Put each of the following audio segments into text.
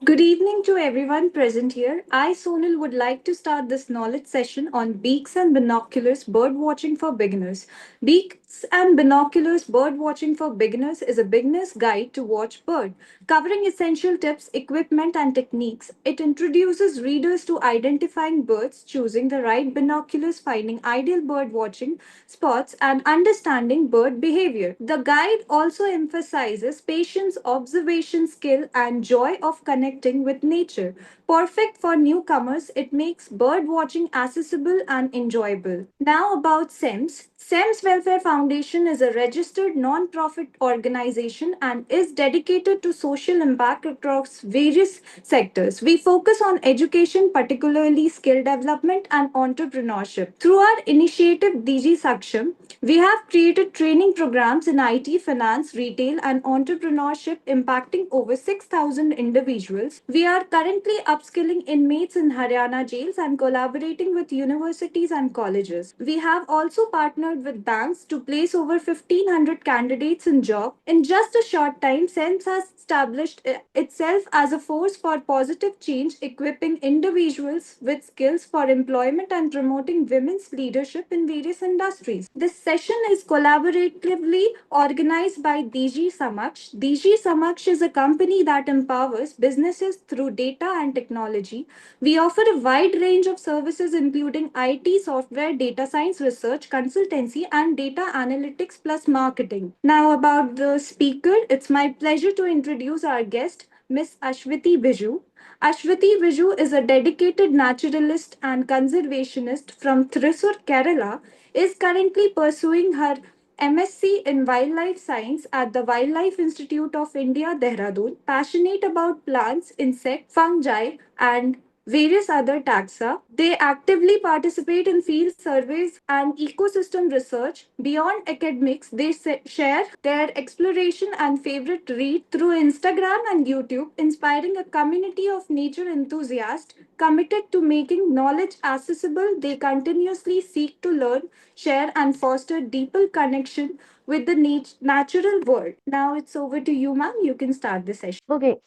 Good evening to everyone present here. I, Sonal, would like to start this knowledge session on Beaks and Binoculars Birdwatching for Beginners. Beaks and Binoculars Birdwatching for Beginners is a beginner's guide to watch bird, covering essential tips, equipment, and techniques. It introduces readers to identifying birds, choosing the right binoculars, finding ideal bird watching spots, and understanding bird behavior. The guide also emphasizes patience, observation skill, and joy of connecting with nature. Perfect for newcomers, it makes bird watching accessible and enjoyable. Now, about SEMS. SEMS Welfare Foundation is a registered non-profit organization and is dedicated to social impact across various sectors. We focus on education, particularly skill development and entrepreneurship. Through our initiative DG Saksham, we have created training programs in IT, finance, retail, and entrepreneurship impacting over 6,000 individuals. We are currently upskilling inmates in Haryana jails and collaborating with universities and colleges. We have also partnered with banks to place over 1,500 candidates in job. In just a short time, SENS has established itself as a force for positive change, equipping individuals with skills for employment and promoting women's leadership in various industries. This session is collaboratively organized by DG Samaksh. DG Samaksh is a company that empowers businesses through data and technology. We offer a wide range of services including IT, software, data science, research, consultancy, and data analytics plus marketing. Now, about the speaker, it's my pleasure to introduce our guest, Miss Ashwati Biju. Ashwati Biju is a dedicated naturalist and conservationist from Thrissur, Kerala, is currently pursuing her MSc in Wildlife Science at the Wildlife Institute of India, Dehradun, passionate about plants, insects, fungi, and various other taxa. They actively participate in field surveys and ecosystem research. Beyond academics, they share their exploration and favorite read through Instagram and YouTube, inspiring a community of nature enthusiasts committed to making knowledge accessible. They continuously seek to learn, share, and foster deeper connection with the natural world. Now it's over to you, ma'am. You can start the session. Okay,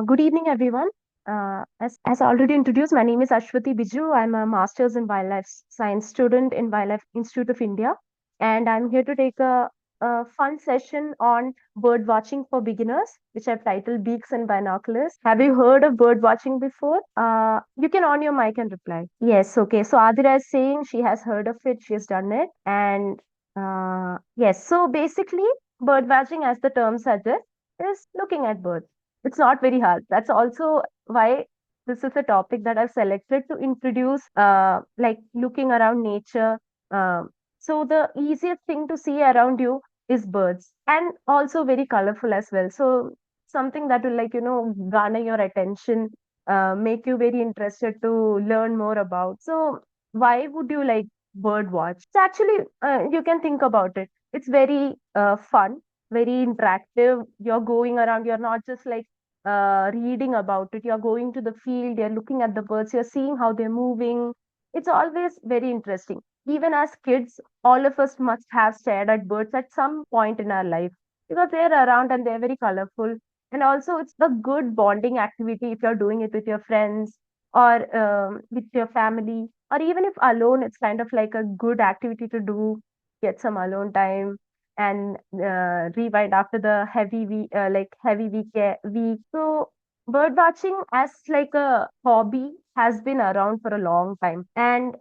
good evening, everyone. As already introduced, my name is Ashwati Biju. I'm a master's in wildlife science student in Wildlife Institute of India, and I'm here to take a fun session on bird watching for beginners, which I've titled Beaks and Binoculars. Have you heard of bird watching before? You can on your mic and reply. Yes, okay. So Adira is saying she has heard of it, she has done it, and yes. So basically, bird watching, as the term suggests, is looking at birds. It's not very hard. That's also why this is a topic that I've selected to introduce, like looking around nature. So the easiest thing to see around you is birds, and also very colorful as well. So something that will, like, garner your attention, make you very interested to learn more about. So why would you like bird watch? It's actually, you can think about it. It's very fun, very interactive. You're going around, you're not just like reading about it. You're going to the field, you're looking at the birds, you're seeing how they're moving. It's always very interesting. Even as kids, all of us must have stared at birds at some point in our life because they're around and they're very colorful. And also, it's a good bonding activity if you're doing it with your friends or with your family, or even if alone, it's kind of like a good activity to do, get some alone time and rewind after the heavy week. So bird watching as like a hobby has been around for a long time, and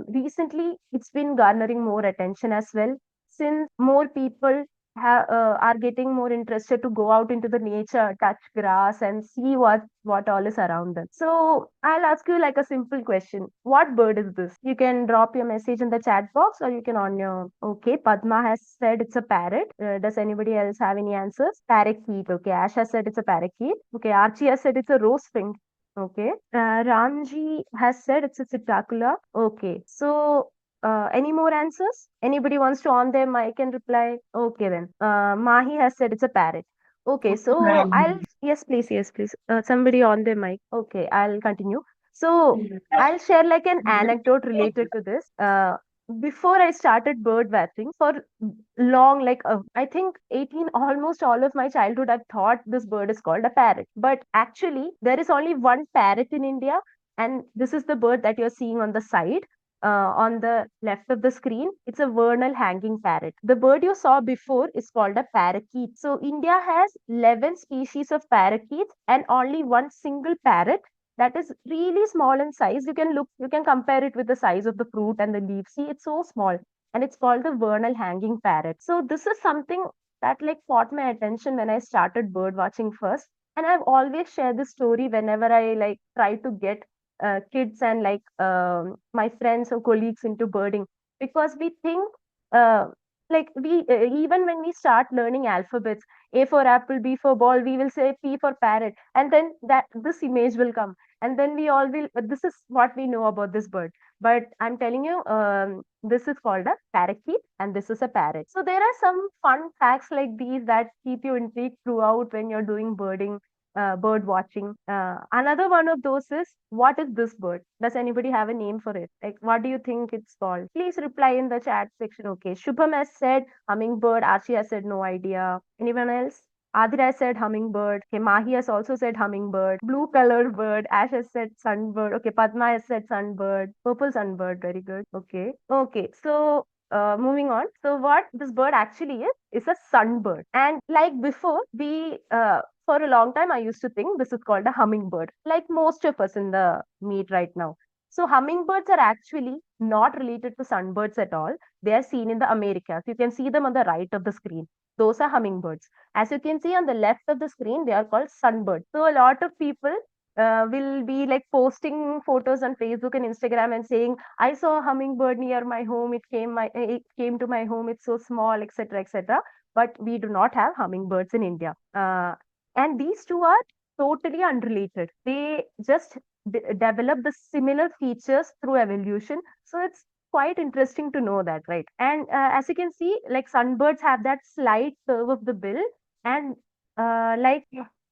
recently it's been garnering more attention as well, since more people are getting more interested to go out into the nature, touch grass, and see what all is around them. So I'll ask you like a simple question: what bird is this? You can drop your message in the chat box, or you can on your. Okay, Padma has said it's a parrot. Does anybody else have any answers? Parakeet. Okay, Ash has said it's a parakeet. Okay, Archie has said it's a rose finch. Okay, Ramji has said it's a citacula. Okay, so any more answers? Anybody wants to on their mic and reply? Okay then. Mahi has said it's a parrot. Okay, so I'll yes please, yes please. Somebody on their mic. Okay, I'll continue. So I'll share like an anecdote related to this. before I started bird watching for long, like I think 18, almost all of my childhood, I've thought this bird is called a parrot. But actually, there is only one parrot in India, and this is the bird that you're seeing on the side. On the left of the screen, it's a vernal hanging parrot. The bird you saw before is called a parakeet. So India has 11 species of parakeets and only one single parrot that is really small in size. You can compare it with the size of the fruit and the leaf. See, it's so small, and it's called the vernal hanging parrot. So this is something that like caught my attention when I started bird watching first. And I've always shared this story whenever I like try to get kids and like my friends or colleagues into birding, because we think uh, like we even when we start learning alphabets, A for apple, B for ball, we will say P for parrot, and then that this image will come, and then we all will, this is what we know about this bird. But I'm telling you, this is called a parakeet and this is a parrot. So there are some fun facts like these that keep you intrigued throughout when you're doing birding, bird watching. Another one of those is, what is this bird? Does anybody have a name for it? Like, what do you think it's called? Please reply in the chat section. Okay, Shubham has said hummingbird. Archie has said no idea. Anyone else? Adira said hummingbird. Okay, Mahi has also said hummingbird. Blue colored bird. Ash has said sunbird. Okay, Padma has said sunbird. Purple sunbird. Very good. Okay. Okay. So moving on. So what this bird actually is a sunbird. And like before, we for a long time I used to think this is called a hummingbird, like most of us in the meet right now. So hummingbirds are actually not related to sunbirds at all. They are seen in the Americas. You can see them on the right of the screen. Those are hummingbirds. As you can see on the left of the screen, they are called sunbirds. So a lot of people will be like posting photos on Facebook and Instagram and saying, "I saw a hummingbird near my home. It came to my home. It's so small, etc., etc." But we do not have hummingbirds in India, and these two are totally unrelated. They just develop the similar features through evolution. So it's quite interesting to know that, right? And as you can see, like sunbirds have that slight curve of the bill, and like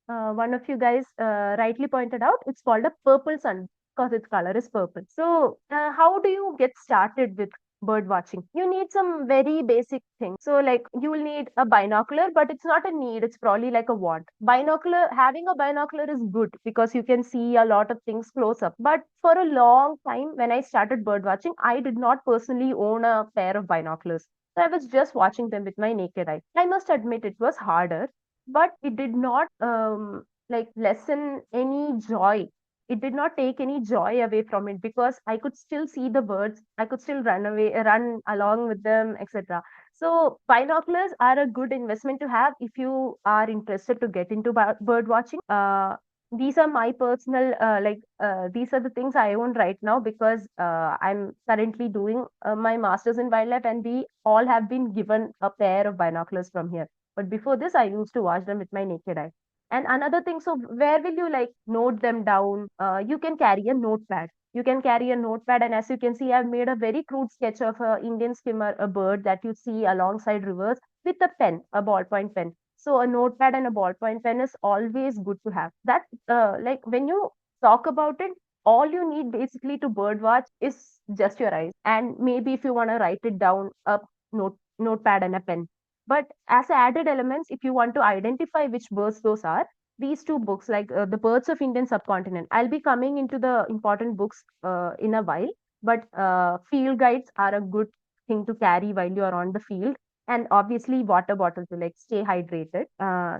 one of you guys rightly pointed out, it's called a purple sun because its color is purple. So how do you get started with bird watching? You need some very basic things. So like you will need a binocular, but it's not a need, it's probably like a want. Binocular, having a binocular is good because you can see a lot of things close up. But for a long time when I started bird watching, I did not personally own a pair of binoculars. So I was just watching them with my naked eye. I must admit it was harder, but it did not like lessen any joy. It did not take any joy away from it because I could still see the birds. I could still run along with them, etc. So binoculars are a good investment to have if you are interested to get into bird watching. These are my personal these are the things I own right now because I'm currently doing my masters in wildlife, and we all have been given a pair of binoculars from here. But before this, I used to watch them with my naked eye. And another thing, so where will you like note them down? You can carry a notepad. You can carry a notepad, and as you can see, I've made a very crude sketch of a Indian skimmer, a bird that you see alongside rivers with a pen, a ballpoint pen. So a notepad and a ballpoint pen is always good to have. That like when you talk about it, all you need basically to bird watch is just your eyes, and maybe if you want to write it down, a notepad and a pen. But as added elements, if you want to identify which birds those are, these two books, like the Birds of Indian Subcontinent, I'll be coming into the important books in a while. But field guides are a good thing to carry while you are on the field. And obviously, water bottle to like stay hydrated.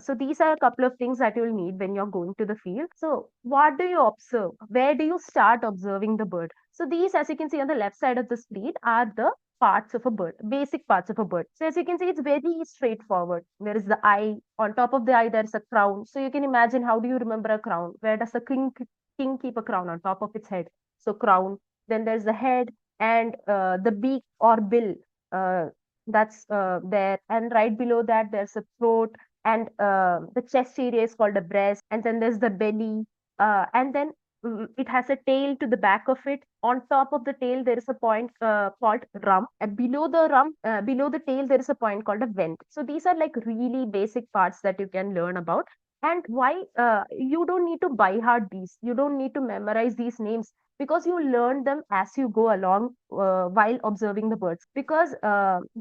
So these are a couple of things that you'll need when you're going to the field. So what do you observe? Where do you start observing the bird? So these, as you can see on the left side of the screen, are the parts of a bird, basic parts of a bird. So as you can see, it's very straightforward. There is the eye. On top of the eye, there's a crown. So you can imagine, how do you remember a crown? Where does a king keep a crown? On top of its head. So crown. Then there's the head and the beak or bill. Uh, that's there. And right below that, there's a throat. And the chest area is called a breast. And then there's the belly. And then it has a tail to the back of it. On top of the tail, there is a point called rump. And below the tail, there is a point called a vent. So these are like really basic parts that you can learn about. And why you don't need to by heart these. You don't need to memorize these names because you learn them as you go along while observing the birds. Because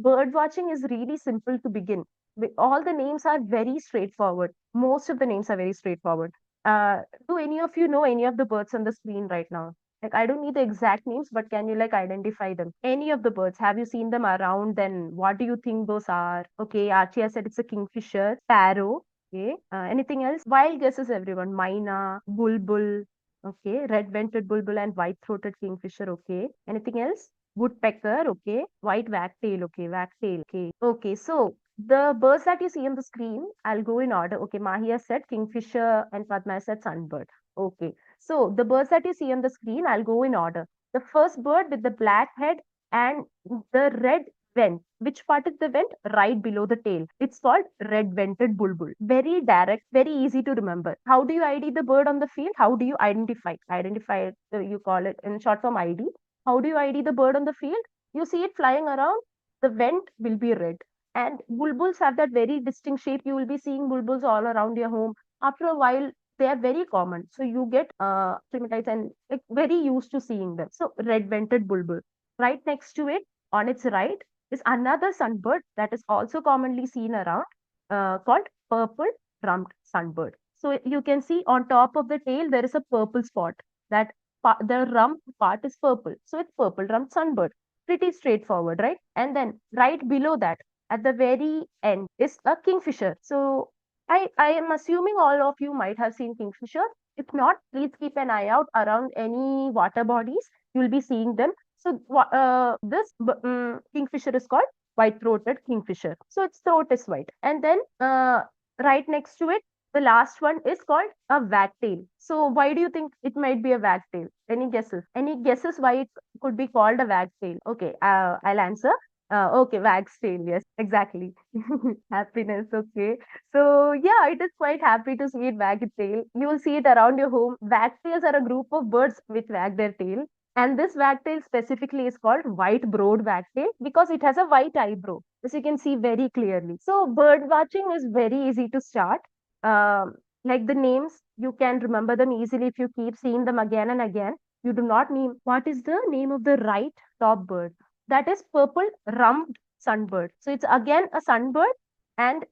bird watching is really simple to begin. All the names are very straightforward. Most of the names are very straightforward. Uh, do any of you know any of the birds on the screen right now? Like, I don't need the exact names, but can you like identify them? Any of the birds? Have you seen them around? Then what do you think those are? Okay, Archie has said it's a kingfisher, sparrow. Okay, anything else? Wild guesses, everyone. Myna, bulbul. Okay, red-vented bulbul and white-throated kingfisher. Okay, anything else? Woodpecker. Okay, white wagtail. Okay, wagtail. Okay, okay. So the birds that you see on the screen, I'll go in order. Okay, Mahi has said kingfisher and Padma has said sunbird. Okay, so the birds that you see on the screen, I'll go in order. The first bird with the black head and the red vent. Which part is the vent? Right below the tail. It's called red-vented bulbul. Very direct, very easy to remember. How do you ID the bird on the field? How do you identify? Identify, you call it in short form ID. How do you ID the bird on the field? You see it flying around, the vent will be red. And bulbuls have that very distinct shape. You will be seeing bulbuls all around your home. After a while, they are very common. So you get acclimatized and like very used to seeing them. So red-vented bulbul. Right next to it, on its right, is another sunbird that is also commonly seen around, called purple rumped sunbird. So you can see on top of the tail there is a purple spot. That the rump part is purple. So it's purple rumped sunbird. Pretty straightforward, right? And then right below that, at the very end, is a kingfisher. So I am assuming all of you might have seen kingfisher. If not, please keep an eye out around any water bodies. You'll be seeing them. So this kingfisher is called white-throated kingfisher. So its throat is white. And then right next to it, the last one is called a wagtail. So why do you think it might be a wagtail? Any guesses? Any guesses why it could be called a wagtail? Okay, I'll answer. Okay, wag's tail. Yes, exactly. Happiness. Okay. So yeah, it is quite happy to see it wag its tail. You will see it around your home. Wagtails are a group of birds which wag their tail. And this wagtail specifically is called white broad wagtail because it has a white eyebrow, as you can see very clearly. So bird watching is very easy to start. Um, like the names, you can remember them easily if you keep seeing them again and again. You do not name. What is the name of the right top bird? That is purple rumped sunbird. So it's again a sunbird. And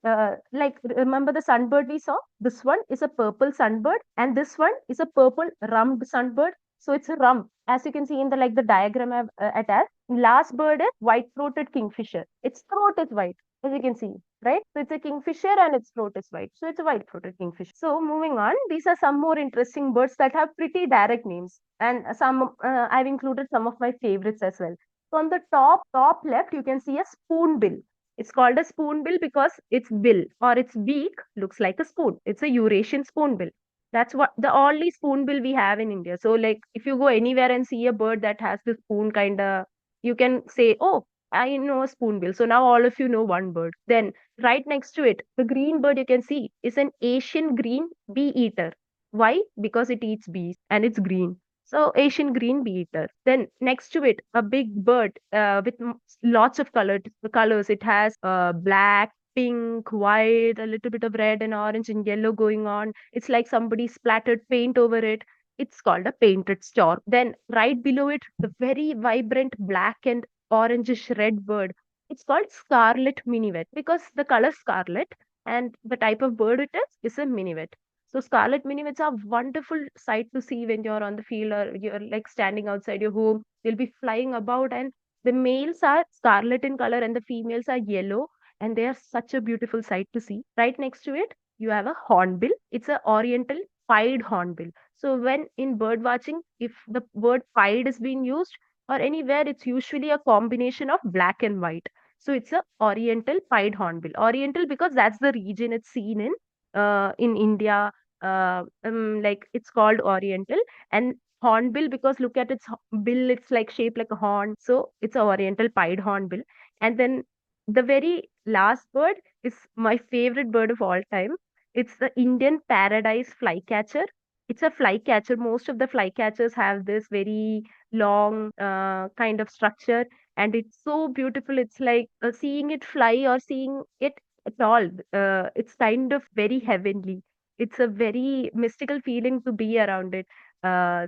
like remember the sunbird we saw? This one is a purple sunbird, and this one is a purple rumped sunbird. So it's a rump, as you can see in the like the diagram I've attached. Last bird is white-throated kingfisher. Its throat is white, as you can see, right? So it's a kingfisher and its throat is white. So it's a white-throated kingfisher. So moving on, these are some more interesting birds that have pretty direct names, and some I've included some of my favorites as well. So on the top left, you can see a spoonbill. It's called a spoonbill because its bill or its beak looks like a spoon. It's a Eurasian spoonbill. That's what the only spoonbill we have in India. So like if you go anywhere and see a bird that has the spoon kind of, you can say, oh, I know a spoonbill. So now all of you know one bird. Then right next to it, the green bird you can see is an Asian green bee eater. Why? Because it eats bees and it's green. So Asian green bee eater. Then next to it, a big bird with lots of colors. It has black, pink, white, a little bit of red and orange and yellow going on. It's like somebody splattered paint over it. It's called a painted stork. Then right below it, the very vibrant black and orangish red bird. It's called scarlet minivet because the color scarlet and the type of bird it is a minivet. So scarlet minivets are wonderful sight to see when you're on the field or you're like standing outside your home. They'll be flying about, and the males are scarlet in color and the females are yellow, and they are such a beautiful sight to see. Right next to it, you have a hornbill. It's a oriental pied hornbill. So when in bird watching, if the word pied is being used or anywhere, it's usually a combination of black and white. So it's a oriental pied hornbill. Oriental because that's the region it's seen in India. Like it's called oriental, and hornbill because look at its bill, it's like shaped like a horn. So it's a oriental pied hornbill. And then the very last bird is my favorite bird of all time. It's the Indian paradise flycatcher. It's a flycatcher. Most of the flycatchers have this very long kind of structure, and it's so beautiful. It's like seeing it fly or seeing it at all. It's kind of very heavenly. It's a very mystical feeling to be around it.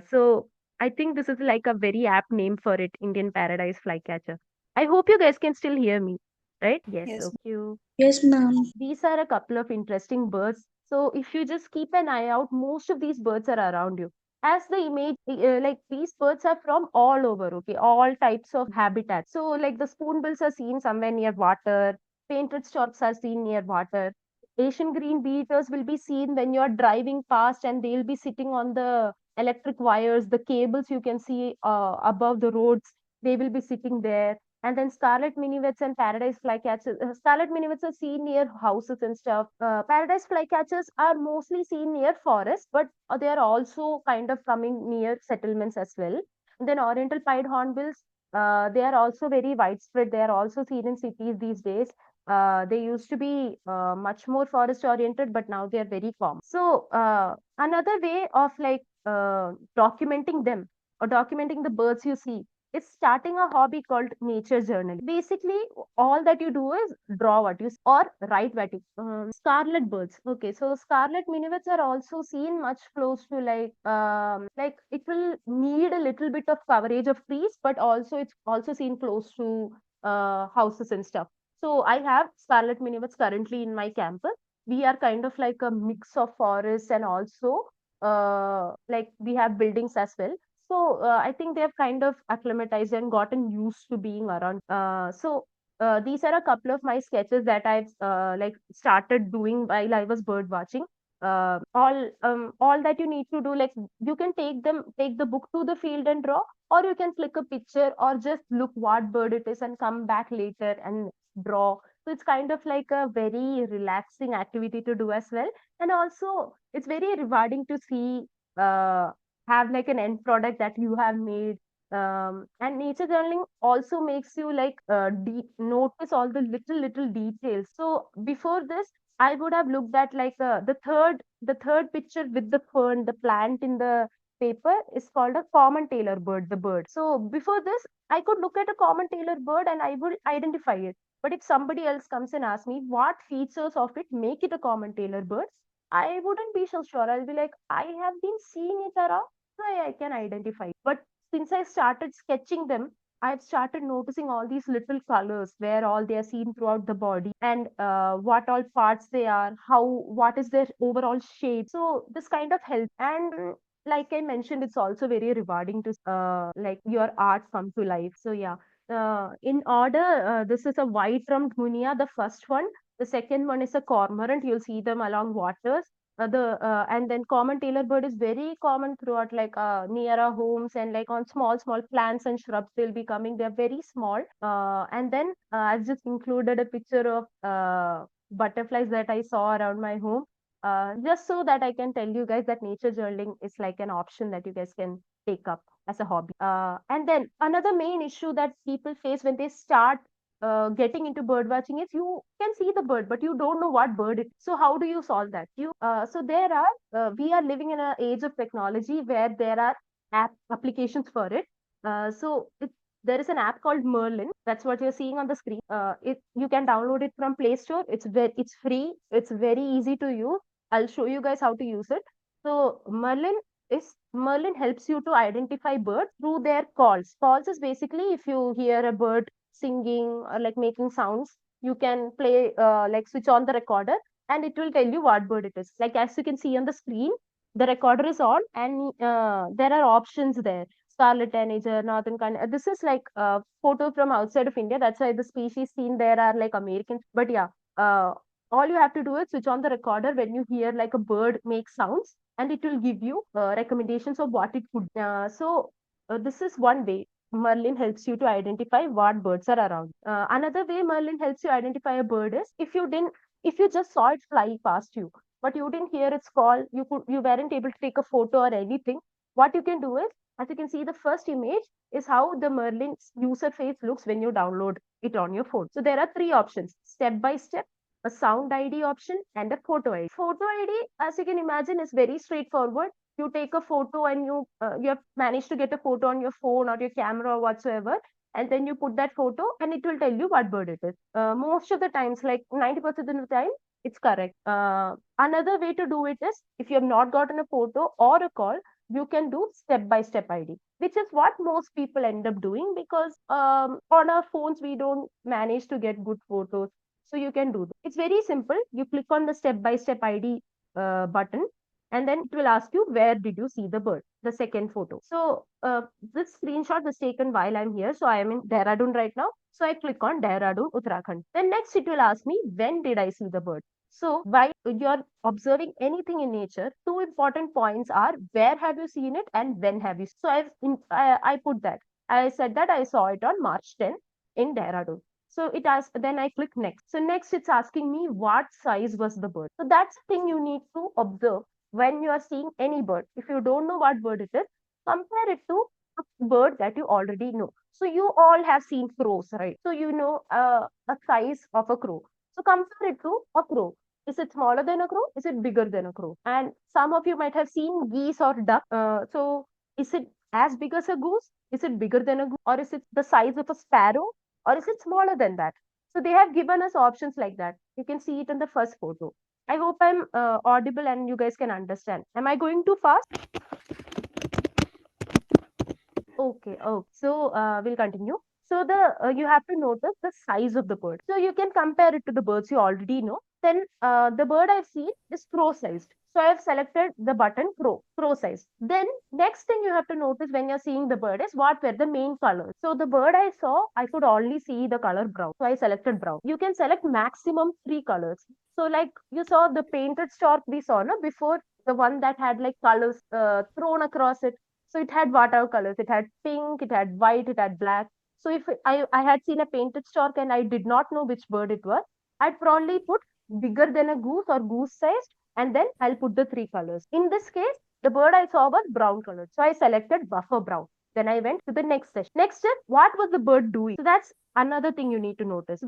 So I think this is like a very apt name for it, Indian paradise flycatcher. I hope you guys can still hear me, right? Yes, Yes. okay. Yes, ma'am. These are a couple of interesting birds. So if you just keep an eye out, most of these birds are around you. As the image, like these birds are from all over, okay, all types of habitats. So like the spoonbills are seen somewhere near water, painted storks are seen near water. Asian green bee-eaters will be seen when you're driving past and they'll be sitting on the electric wires, the cables you can see above the roads, they will be sitting there. And then scarlet minivets and paradise flycatchers. Scarlet minivets are seen near houses and stuff. Paradise flycatchers are mostly seen near forests, but they are also kind of coming near settlements as well. And then oriental pied hornbills, they are also very widespread. They are also seen in cities these days. They used to be much more forest oriented, but now they are very common. So another way of like documenting them or documenting the birds you see is starting a hobby called nature journaling. Basically, all that you do is draw what you see or write what you. Scarlet birds. Okay, so scarlet minivets are also seen much close to like it will need a little bit of coverage of trees, but also it's also seen close to houses and stuff. So I have scarlet minivets currently in my campus. We are kind of like a mix of forests and also like we have buildings as well. So I think they have kind of acclimatized and gotten used to being around. These are a couple of my sketches that I've like started doing while I was bird watching. All that you need to do, like you can take the book to the field and draw, or you can click a picture or just look what bird it is and come back later and draw. So it's kind of like a very relaxing activity to do as well, and also it's very rewarding to see uh, have like an end product that you have made. And nature journaling also makes you like notice all the little details. So before this I would have looked at like the third picture with the fern, the plant in the paper is called a common tailor bird, the bird. So before this I could look at a common tailor bird and I would identify it. But if somebody else comes and asks me what features of it make it a common tailor bird, I wouldn't be so sure. I'll be like, I have been seeing it around, so I can identify. But since I started sketching them, I've started noticing all these little colors where all they are seen throughout the body and what all parts they are, what is their overall shape. So this kind of helps. And like I mentioned, it's also very rewarding to like your art come to life. So yeah, in order, this is a white-rumped munia, the first one. The second one is a cormorant. You'll see them along waters. And then common tailor bird is very common throughout like near our homes and like on small plants and shrubs they'll be coming. They're very small. And then I've just included a picture of butterflies that I saw around my home. Just so that I can tell you guys that nature journaling is like an option that you guys can take up as a hobby. And then another main issue that people face when they start getting into bird watching is you can see the bird, but you don't know what bird it is. So how do you solve that? So there are we are living in an age of technology where there are applications for it. There is an app called Merlin. That's what you're seeing on the screen. You can download it from Play Store. It's free. It's very easy to use. I'll show you guys how to use it. So Merlin helps you to identify birds through their calls. Calls is basically if you hear a bird singing or like making sounds, you can play like switch on the recorder and it will tell you what bird it is. Like as you can see on the screen, the recorder is on and there are options there. Scarlet tanager, northern this is like a photo from outside of India. That's why the species seen there are like American. But yeah, uh, all you have to do is switch on the recorder when you hear like a bird make sounds and it will give you recommendations of what it could. This is one way Merlin helps you to identify what birds are around. Another way Merlin helps you identify a bird is if you just saw it fly past you, but you didn't hear its call, you weren't able to take a photo or anything. What you can do is, as you can see, the first image is how the Merlin user face looks when you download it on your phone. So there are three options: step by step, a sound ID option, and a photo ID. Photo ID, as you can imagine, is very straightforward. You take a photo and you have managed to get a photo on your phone or your camera or whatsoever, and then you put that photo and it will tell you what bird it is. Most of the times, like 90% of the time, it's correct. Another way to do it is if you have not gotten a photo or a call, you can do step by step ID, which is what most people end up doing because on our phones we don't manage to get good photos. So you can do this. It's very simple. You click on the step by step ID button, and then it will ask you where did you see the bird, the second photo. So this screenshot was taken while I'm here. So I am in Dehradun right now. So I click on Dehradun, Uttarakhand. Then next it will ask me when did I see the bird. So while you're observing anything in nature, two important points are where have you seen it and when have you. So I put that. I said that I saw it on March 10th in Dehradun. So it asks, then I click next. So next it's asking me what size was the bird. So that's the thing you need to observe when you are seeing any bird. If you don't know what bird it is, compare it to a bird that you already know. So you all have seen crows, right? So you know a size of a crow. So compare it to a crow. Is it smaller than a crow? Is it bigger than a crow? And some of you might have seen geese or duck. So is it as big as a goose? Is it bigger than a goose? Or is it the size of a sparrow? Or is it smaller than that? So they have given us options like that. You can see it in the first photo. I hope I'm audible and you guys can understand. Am I going too fast? Okay. Oh, so we'll continue. So the you have to notice the size of the bird. So you can compare it to the birds you already know. Then the bird I've seen is crow-sized. So I've selected the button crow-sized. Then next thing you have to notice when you're seeing the bird is what were the main colors. So the bird I saw, I could only see the color brown. So I selected brown. You can select maximum 3 colors. So like you saw the painted stork we saw no, before, the one that had like colors thrown across it. So it had watercolors. It had pink, it had white, it had black. So if I had seen a painted stork and I did not know which bird it was, I'd probably put bigger than a goose or goose sized, and then I'll put the 3 colors. In this case, the bird I saw was brown colored. So I selected buffer brown. Then I went to the next session. Next step, what was the bird doing? So that's another thing you need to notice.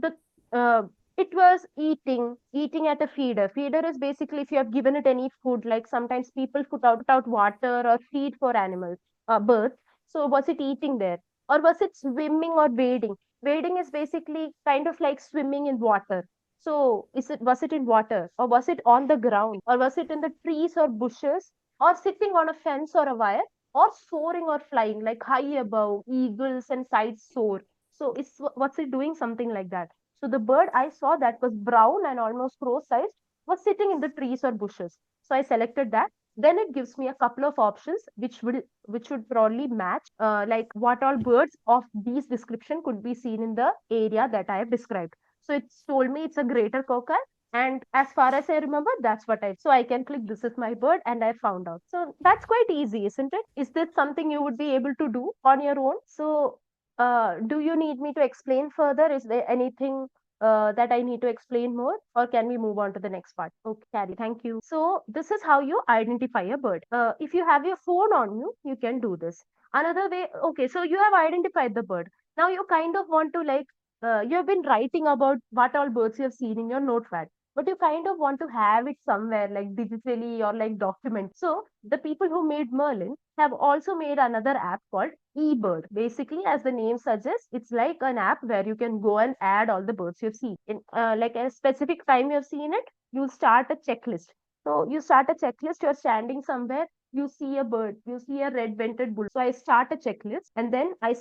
Uh, it was eating at a feeder. Feeder is basically if you have given it any food, like sometimes people put out water or feed for animals, birds. So was it eating there? Or was it swimming or wading? Wading is basically kind of like swimming in water. So was it in water? Or was it on the ground? Or was it in the trees or bushes? Or sitting on a fence or a wire? Or soaring or flying, like high above, eagles and sides soar. So what's it doing? Something like that. So the bird I saw that was brown and almost crow-sized was sitting in the trees or bushes. So I selected that. Then it gives me a couple of options which would probably match like what all birds of these description could be seen in the area that I have described. So it's told me it's a greater quokka, and as far as I remember, that's what I. So I can click this is my bird, and I found out. So that's quite easy, isn't it? Is this something you would be able to do on your own? So do you need me to explain further? Is there anything that I need to explain more, or can we move on to the next part? Okay, Carrie, thank you. So this is how you identify a bird. If you have your phone on you, you can do this. Another way, okay, so you have identified the bird. Now you kind of want to like, you have been writing about what all birds you have seen in your notepad, but you kind of want to have it somewhere like digitally or like document. So the people who made Merlin have also made another app called eBird. Basically, as the name suggests, it's like an app where you can go and add all the birds you've seen. In like a specific time you've seen it, you'll start a checklist. So you start a checklist, you're standing somewhere, you see a bird, you see a red-vented bull. So I start a checklist and then I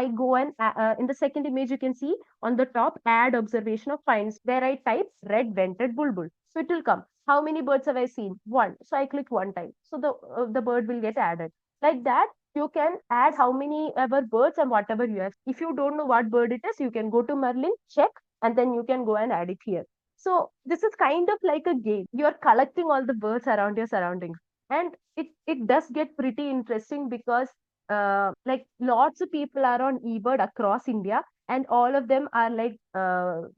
go and in the second image, you can see on the top, add observation of finds where I type red-vented bulbul. So it will come. How many birds have I seen? One. So I click one time. So the bird will get added. Like that, you can add how many ever birds and whatever you have. If you don't know what bird it is, you can go to Merlin, check, and then you can go and add it here. So this is kind of like a game. You're collecting all the birds around your surroundings. And it does get pretty interesting because like lots of people are on eBird across India, and all of them are like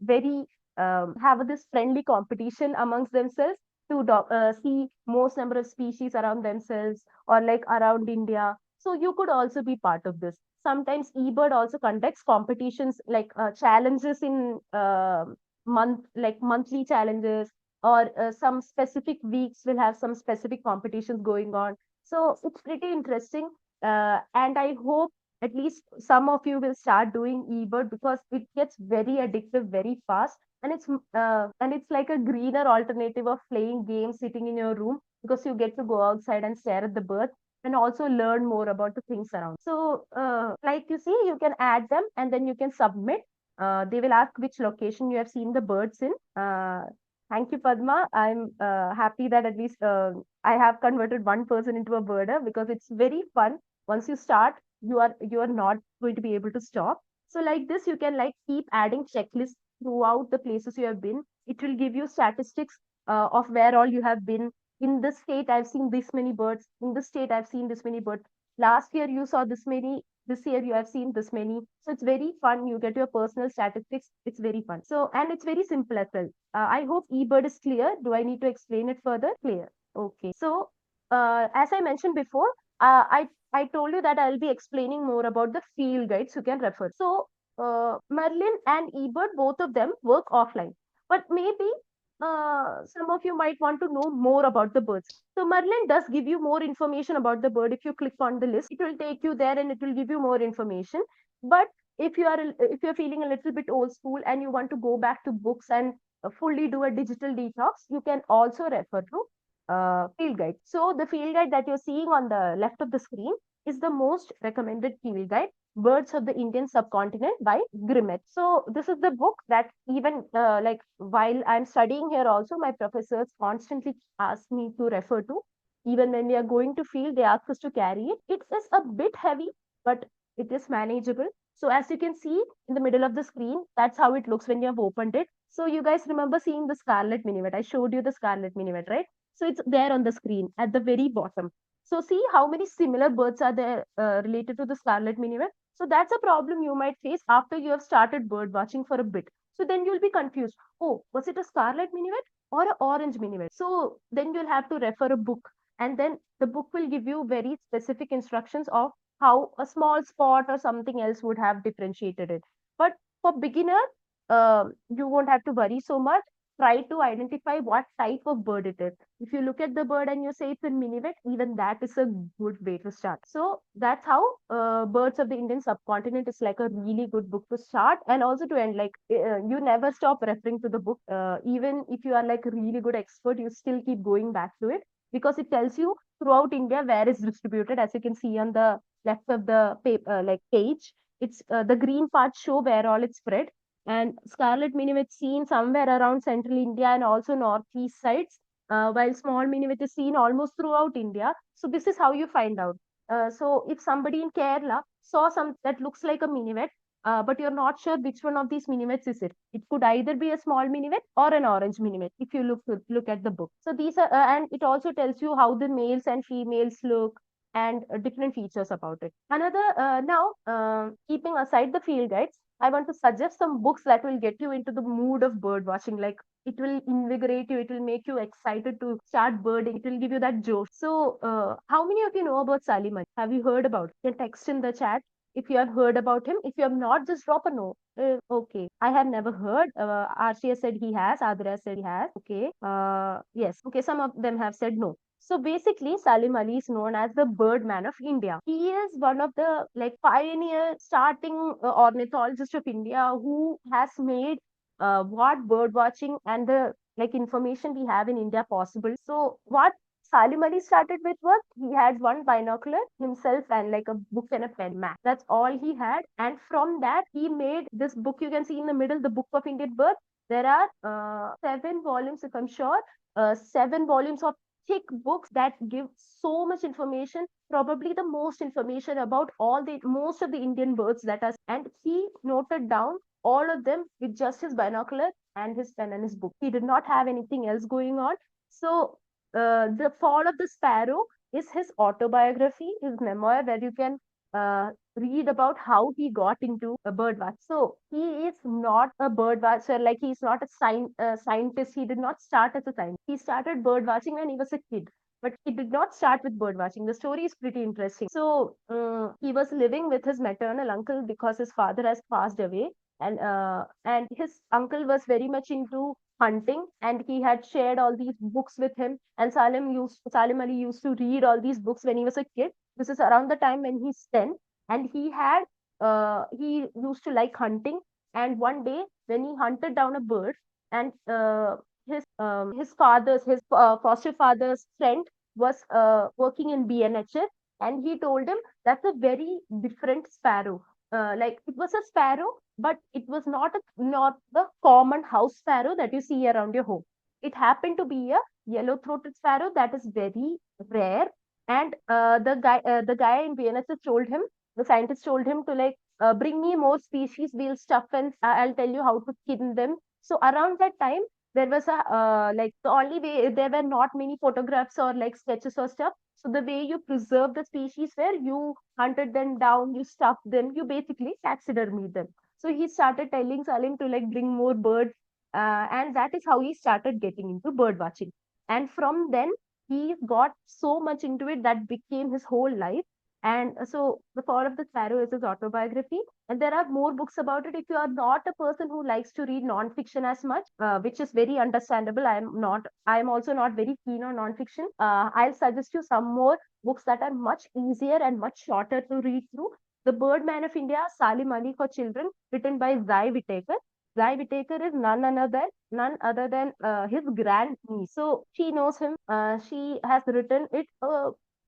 very have this friendly competition amongst themselves to see most number of species around themselves or like around India. So you could also be part of this. Sometimes eBird also conducts competitions like challenges in monthly challenges, or some specific weeks will have some specific competitions going on. So it's pretty interesting. And I hope at least some of you will start doing eBird because it gets very addictive very fast. And it's like a greener alternative of playing games sitting in your room because you get to go outside and stare at the birds. and also learn more about the things around. So, like you see, you can add them and then you can submit. They will ask which location you have seen the birds in. Thank you, Padma. I'm happy that at least I have converted one person into a birder because it's very fun. Once you start, you are not going to be able to stop. So like this, you can like keep adding checklists throughout the places you have been. It will give you statistics of where all you have been. In this state, I've seen this many birds. In this state, I've seen this many birds. Last year, you saw this many. This year, you have seen this many. So it's very fun. You get your personal statistics. It's very fun. So, and it's very simple as well. I hope eBird is clear. Do I need to explain it further? Clear. Okay. So, as I mentioned before, I told you that I'll be explaining more about the field guides you can refer. So, Merlin and eBird, both of them work offline. But maybe some of you might want to know more about the birds. So Merlin does give you more information about the bird. If you click on the list, it will take you there and it will give you more information. But if you're feeling a little bit old school and you want to go back to books and fully do a digital detox, you can also refer to field guide. So the field guide that you're seeing on the left of the screen is the most recommended field guide, Birds of the Indian Subcontinent by Grimmett. So this is the book that even like while I'm studying here also, my professors constantly ask me to refer to. Even when we are going to field, they ask us to carry it. It is a bit heavy, but it is manageable. So as you can see in the middle of the screen, that's how it looks when you have opened it. So you guys remember seeing the scarlet minuet. I showed you the scarlet minuet, right? So it's there on the screen at the very bottom. So see how many similar birds are there related to the scarlet minuet. So that's a problem you might face after you have started bird watching for a bit. So then you'll be confused. Oh, was it a scarlet minuet or an orange minuet? So then you'll have to refer a book, and then the book will give you very specific instructions of how a small spot or something else would have differentiated it. But for beginner, you won't have to worry so much. Try to identify what type of bird it is. If you look at the bird and you say it's a minuet, even that is a good way to start. So that's how Birds of the Indian Subcontinent is like a really good book to start and also to end. Like you never stop referring to the book. Even if you are like a really good expert, you still keep going back to it because it tells you throughout India where it's distributed. As you can see on the left of the like page, it's the green parts show where all it's spread, and scarlet minuet seen somewhere around central India and also northeast sides, while small minuet is seen almost throughout India. So this is how you find out. So if somebody in Kerala saw some that looks like a minuet, but you're not sure which one of these minuets is it. It could either be a small minuet or an orange minuet if you look at the book. So these are, and it also tells you how the males and females look and different features about it. Another now, keeping aside the field guides, I want to suggest some books that will get you into the mood of bird watching. Like it will invigorate you, it will make you excited to start birding, it will give you that joy. So, how many of you know about Salim Ali? Have you heard about it? You can text in the chat if you have heard about him. If you have not, just drop a no. Okay, I have never heard. Arshia said he has, Adra said he has. Okay, yes. Okay, some of them have said no. So basically, Salim Ali is known as the Birdman of India. He is one of the like pioneer starting ornithologist of India who has made what bird watching and the like information we have in India possible. So what Salim Ali started with was he had one binocular himself and like a book and a pen map. That's all he had. And from that, he made this book you can see in the middle, the Book of Indian Birds. There are 7 volumes, if I'm sure, 7 volumes of thick books that give so much information, probably the most information about all the most of the Indian birds that are, and he noted down all of them with just his binocular and his pen and his book. He did not have anything else going on. So the Fall of the Sparrow is his autobiography, his memoir, where you can read about how he got into a bird watch. So he is not a bird watcher, like he's not a scientist. He did not start as a scientist. He started bird watching when he was a kid. But he did not start with bird watching. The story is pretty interesting. So he was living with his maternal uncle because his father has passed away, and his uncle was very much into hunting, and he had shared all these books with him, and Salim Ali used to read all these books when he was a kid. This is around the time when he's 10, and he used to like hunting, and one day when he hunted down a bird, and his foster father's friend was working in BNHS, and he told him that's a very different sparrow. Like it was a sparrow, but it was not the common house sparrow that you see around your home. It happened to be a yellow-throated sparrow that is very rare. And the guy in Vienna told him, the scientist told him to like bring me more species. We'll stuff and I'll tell you how to skin them. So around that time, there was a like the only way there were not many photographs or like sketches or stuff. So the way you preserve the species where you hunted them down, you stuffed them, you basically taxidermy them. So he started telling Salim to like bring more birds, and that is how he started getting into bird watching. And from then he got so much into it that became his whole life. And so the Fall of the Sparrow is his autobiography, and there are more books about it. If you are not a person who likes to read non-fiction as much, which is very understandable, I am not. I am also not very keen on non-fiction. I'll suggest you some more books that are much easier and much shorter to read through. The Birdman of India, Salim Ali for Children, written by Zai Whitaker. Zai Whitaker is none other than his grandniece. So she knows him. She has written it.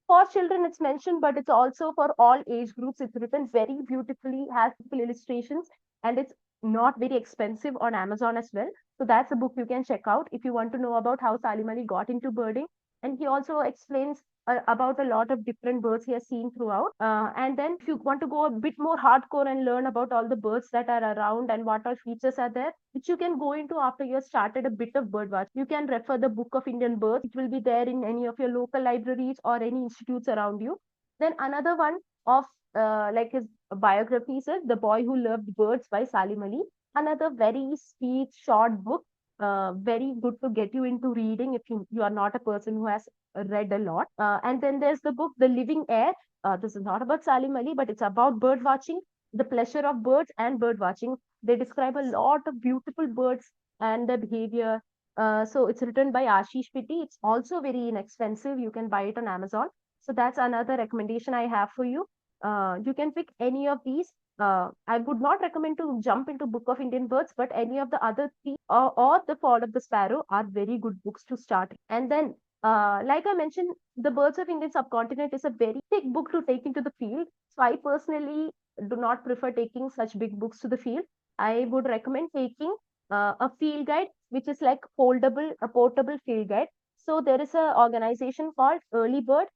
For children, it's mentioned, but it's also for all age groups. It's written very beautifully, has beautiful illustrations, and it's not very expensive on Amazon as well. So that's a book you can check out if you want to know about how Salim Ali got into birding. And he also explains about a lot of different birds he has seen throughout. And then if you want to go a bit more hardcore and learn about all the birds that are around and what all features are there, which you can go into after you have started a bit of bird watch, you can refer the Book of Indian Birds. It will be there in any of your local libraries or any institutes around you. Then another one of like his biographies is The Boy Who Loved Birds by Salim Ali. Another very sweet, short book, very good to get you into reading if you are not a person who has read a lot. And then there's the book The Living Air. This is not about Salim Ali, but it's about bird watching, the pleasure of birds and bird watching. They describe a lot of beautiful birds and their behavior. So it's written by Ashish Pitti. It's also very inexpensive. You can buy it on Amazon. So that's another recommendation I have for you. You can pick any of these. I would not recommend to jump into Book of Indian Birds, but any of the other three or The Fall of the Sparrow are very good books to start. And then, like I mentioned, The Birds of Indian Subcontinent is a very big book to take into the field. So I personally do not prefer taking such big books to the field. I would recommend taking a field guide, which is like foldable, a portable field guide. So there is a organization called Early Bird,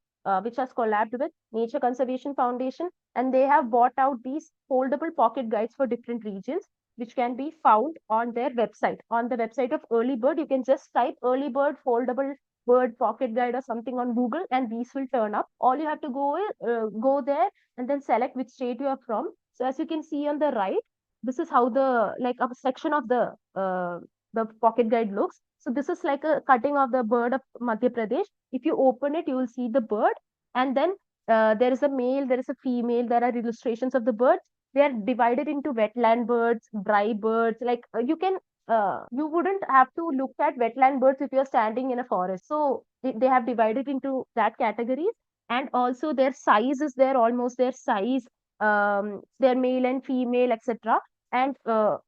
which has collabed with Nature Conservation Foundation, and they have bought out these foldable pocket guides for different regions, which can be found on their website. On the website of Early Bird, you can just type Early Bird foldable bird pocket guide or something on Google, and these will turn up. All you have to go there and then select which state you are from. So as you can see on the right, this is how the like a section of the pocket guide looks. So this is like a cutting of the bird of Madhya Pradesh. If you open it, you will see the bird, and then there is a male, there is a female, there are illustrations of the birds. They are divided into wetland birds, dry birds. Like you wouldn't have to look at wetland birds if you're standing in a forest. So they have divided into that categories, and also their size is there, almost their size, their male and female, etc. And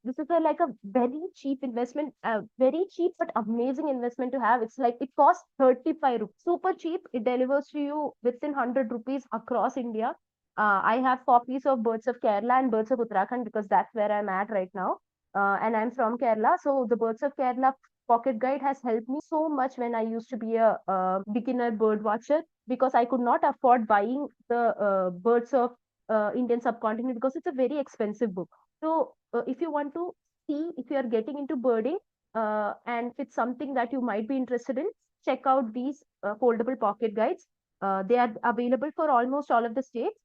this is like a very cheap investment, very cheap but amazing investment to have. It's like it costs 35 rupees, super cheap. It delivers to you within 100 rupees across India. I have copies of Birds of Kerala and Birds of Uttarakhand because that's where I'm at right now. And I'm from Kerala. So the Birds of Kerala pocket guide has helped me so much when I used to be a beginner bird watcher, because I could not afford buying the Birds of Indian subcontinent because it's a very expensive book. So if you want to see if you are getting into birding, and if it's something that you might be interested in, check out these foldable pocket guides. They are available for almost all of the states.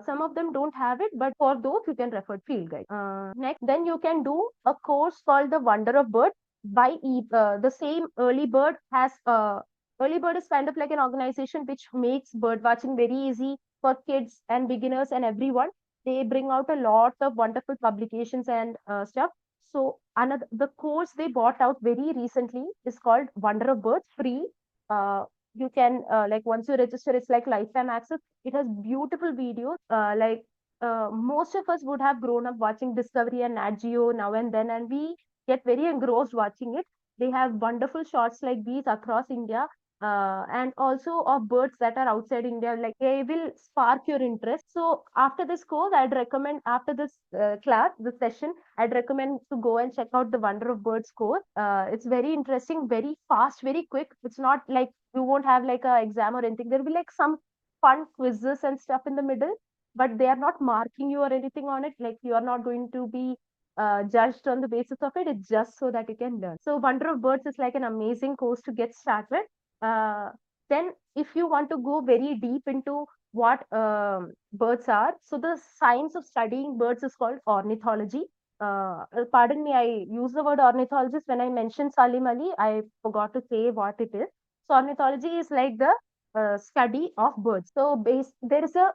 Some of them don't have it, but for those you can refer field guide. Next, then you can do a course called The Wonder of Bird by the same Early Bird has. Early Bird is kind of like an organization which makes bird watching very easy for kids and beginners and everyone. They bring out a lot of wonderful publications and stuff. So another the course they bought out very recently is called Wonder of Birds, free. You can like once you register, it's like lifetime access. It has beautiful videos. Most of us would have grown up watching Discovery and Nat Geo now and then, and we get very engrossed watching it. They have wonderful shots like these across India. and also of birds that are outside India, like they will spark your interest. So after this course, I'd recommend, after this class, this session, I'd recommend to go and check out the Wonder of Birds course. It's very interesting, very fast, very quick. It's not like you won't have like a exam or anything. There'll be like some fun quizzes and stuff in the middle, but they are not marking you or anything on it. Like you are not going to be judged on the basis of it. It's just so that you can learn. So Wonder of Birds is like an amazing course to get started. Uh, then if you want to go very deep into what birds are, so the science of studying birds is called ornithology. Pardon me, I use the word ornithologist when I mentioned Salim Ali. I forgot to say what it is. So ornithology is like the study of birds. So there is a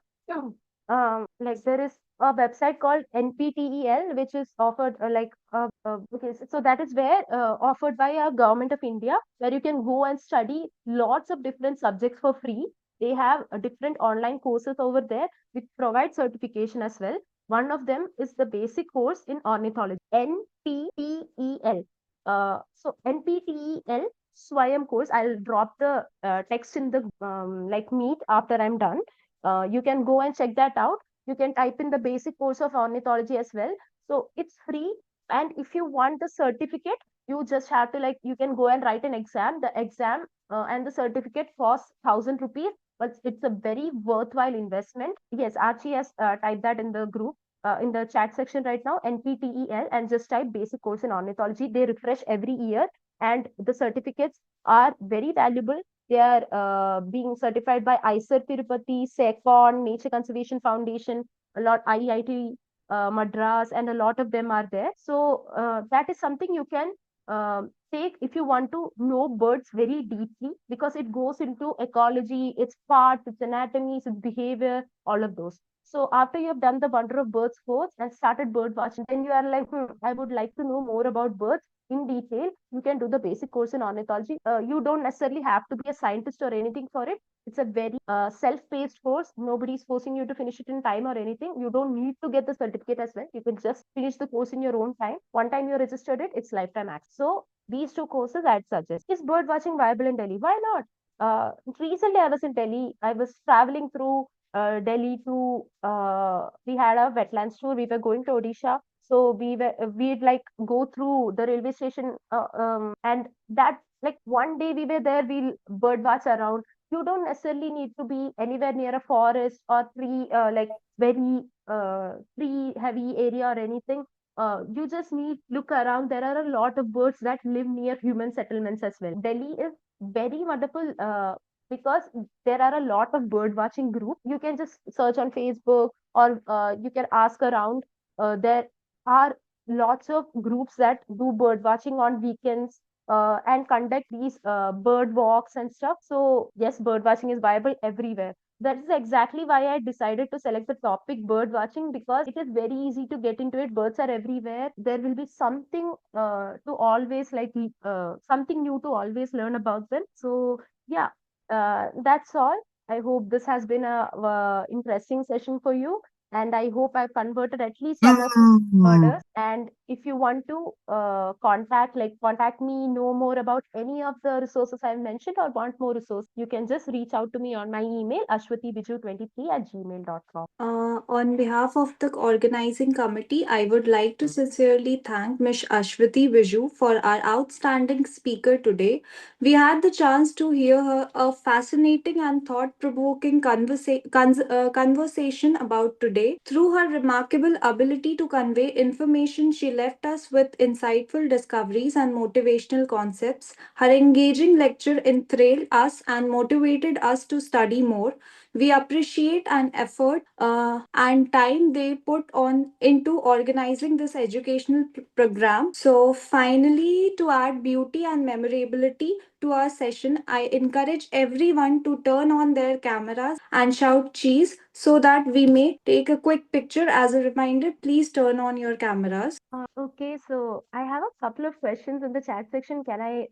like there is a website called NPTEL, which is offered okay, so that is where offered by a government of India, where you can go and study lots of different subjects for free. They have different online courses over there which provide certification as well. One of them is the basic course in ornithology, NPTEL. So NPTEL Swayam course. I'll drop the text in the like meet after I'm done. You can go and check that out. You can type in the basic course of ornithology as well. So it's free. And if you want the certificate, you just have to like, you can go and write an exam. The exam and the certificate costs 1,000 rupees, but it's a very worthwhile investment. Yes, Archie has typed that in the group. In the chat section right now, NPTEL, and just type basic course in ornithology. They refresh every year, and the certificates are very valuable. They are being certified by ICER Tirupati, SECON, Nature Conservation Foundation, a lot IIT Madras, and a lot of them are there. So that is something you can take if you want to know birds very deeply, because it goes into ecology, its parts, its anatomy, its behavior, all of those. So after you have done the Wonder of Birds course and started bird watching, then you are like, I would like to know more about birds in detail. You can do the basic course in ornithology. You don't necessarily have to be a scientist or anything for it. It's a very self-paced course. Nobody's forcing you to finish it in time or anything. You don't need to get the certificate as well. You can just finish the course in your own time. One time you registered it, it's lifetime access. So these two courses I'd suggest. Is bird watching viable in Delhi? Why not? Recently I was in Delhi. I was traveling through Delhi to we had a wetlands tour. We were going to Odisha, so we'd like go through the railway station, and that like one day we were there. We'll bird watch around. You don't necessarily need to be anywhere near a forest or tree, like very tree heavy area or anything. You just need look around. There are a lot of birds that live near human settlements as well. Delhi is very wonderful because there are a lot of bird watching groups. You can just search on Facebook, or you can ask around. There are lots of groups that do bird watching on weekends and conduct these bird walks and stuff. So yes, bird watching is viable everywhere. That is exactly why I decided to select the topic bird watching, because it is very easy to get into it. Birds are everywhere. There will be something to always something new to always learn about them. So yeah, that's all. I hope this has been a interesting session for you, and I hope I've converted at least one of orders. And if you want to contact me, know more about any of the resources I've mentioned, or want more resources, you can just reach out to me on my email, ashwatibiju23@gmail.com. On behalf of the organizing committee, I would like to sincerely thank Ms. Ashwati Biju for our outstanding speaker today. We had the chance to hear her a fascinating and thought-provoking conversation about today. Through her remarkable ability to convey information, she left us with insightful discoveries and motivational concepts. Her engaging lecture enthralled us and motivated us to study more. We appreciate an effort and time they put on into organizing this educational program. So, finally, to add beauty and memorability to our session, I encourage everyone to turn on their cameras and shout cheese so that we may take a quick picture. As a reminder, please turn on your cameras. Okay, so I have a couple of questions in the chat section. Can I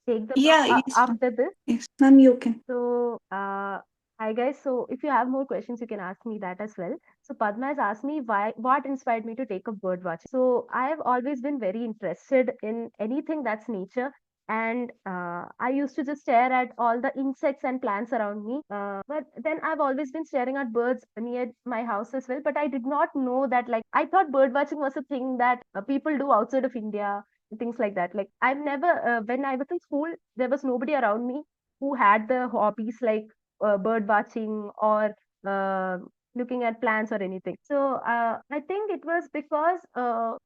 take them Yeah, yes, ma'am. after this? Yes, ma'am, you can. So, hi guys. So, if you have more questions, you can ask me that as well. So, Padma has asked me what inspired me to take up bird watching. So, I have always been very interested in anything that's nature, and I used to just stare at all the insects and plants around me. But then I've always been staring at birds near my house as well. But I did not know that, like, I thought bird watching was a thing that people do outside of India, things like that. Like, I've never, when I was in school, there was nobody around me who had the hobbies like bird watching or uh, looking at plants or anything. So I think it was because